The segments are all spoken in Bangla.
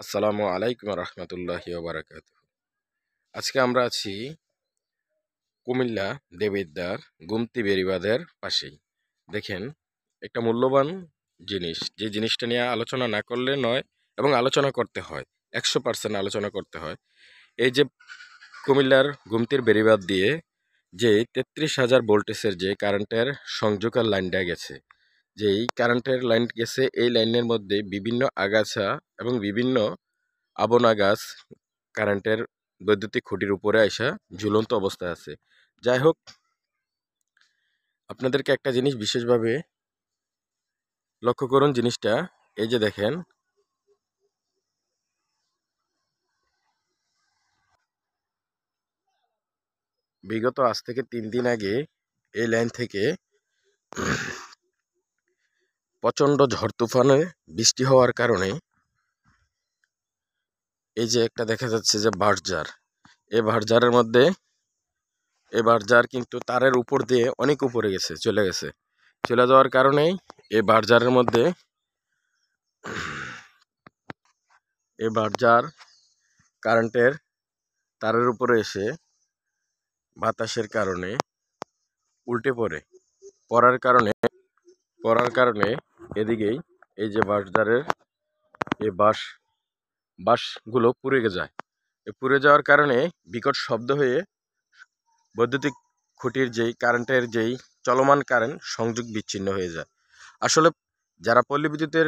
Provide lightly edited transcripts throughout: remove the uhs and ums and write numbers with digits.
আসসালামু আলাইকুম রহমতুল্লাহি ওবারাকাতুহু। আজকে আমরা আছি কুমিল্লা দেবিদ্বার গুমতি বেড়িবাঁধের পাশেই। দেখেন, একটা মূল্যবান জিনিস, যে জিনিসটা নিয়ে আলোচনা না করলে নয় এবং আলোচনা করতে হয়, 100% আলোচনা করতে হয়। এই যে কুমিল্লার গুমতির বেড়িবাঁধ দিয়ে যে 33,000 ভোল্টেজের যে কারেন্টের সংযোগের লাইনটা গেছে, যেই কারেন্টের লাইন গেছে, এই লাইনের মধ্যে বিভিন্ন আগাছা এবং বিভিন্ন আবনা গাছ কারেন্টের বৈদ্যুতিক খুঁটির উপরে আইসা ঝুলন্ত অবস্থায় আছে। যাই হোক, আপনাদেরকে একটা জিনিস বিশেষভাবে লক্ষ্য করুন। জিনিসটা এই যে দেখেন, বিগত আজ থেকে 3 দিন আগে এই লাইন থেকে প্রচণ্ড ঝড় তুফানে বৃষ্টি হওয়ার কারণে এই যে একটা দেখা যাচ্ছে যে বাঁশঝাড়, এই বাঁশঝাড়ের মধ্যে এই বাঁশঝাড় কিন্তু তারের উপর দিয়ে অনেক উপরে চলে যাওয়ার কারণেই এই বাঁশঝাড়ের মধ্যে এই বাঁশঝাড় কারেন্টের তারের উপরে এসে বাতাসের কারণে উল্টে পড়ার কারণে এদিকেই এই যে বাঁশঝাড়ের এই বাঁশগুলো পুড়ে যায়। পুড়ে যাওয়ার কারণে বিকট শব্দ হয়ে বৈদ্যুতিক খুঁটির যেই কারেন্টের যেই চলমান কারেন্ট সংযোগ বিচ্ছিন্ন হয়ে যায়। আসলে যারা পল্লী বিদ্যুতের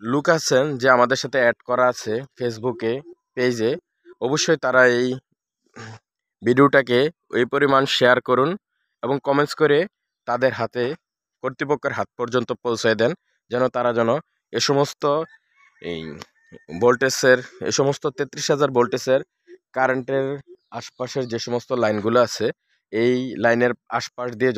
লোক আছেন, যে আমাদের সাথে অ্যাড করা আছে ফেসবুকে পেজে, অবশ্যই তারা এই ভিডিওটাকে ওই পরিমাণ শেয়ার করুন এবং কমেন্টস করে তাদের হাতে, কর্তৃপক্ষের হাত পর্যন্ত পৌঁছায় দেন, তারা যেন এ সমস্ত এই ভোল্টেজের, এ সমস্ত 33,000 ভোল্টেজের কারেন্টের আশপাশের যে সমস্ত লাইনগুলো আছে, এই লাইনের আশপাশ দিয়ে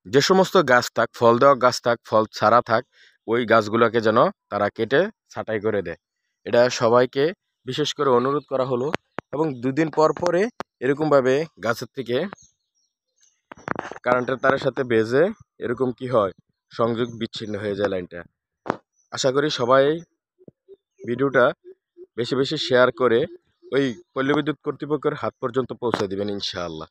যে সমস্ত গাছ থাক, ফল দেওয়া গাছ থাক, ফল ছাড়া থাক, ওই গাছগুলোকে যেন তারা কেটে ছাঁটাই করে দেয়। এটা সবাইকে বিশেষ করে অনুরোধ করা হলো। এবং 2 দিন পর পরে এরকমভাবে গাছের থেকে কারেন্টের তারের সাথে বেজে এরকম কি হয়, সংযোগ বিচ্ছিন্ন হয়ে যায় লাইনটা। আশা করি সবাই ভিডিওটা বেশি বেশি শেয়ার করে ওই পল্লী বিদ্যুৎ কর্তৃপক্ষের হাত পর্যন্ত পৌঁছে দিবেন ইনশাআল্লাহ।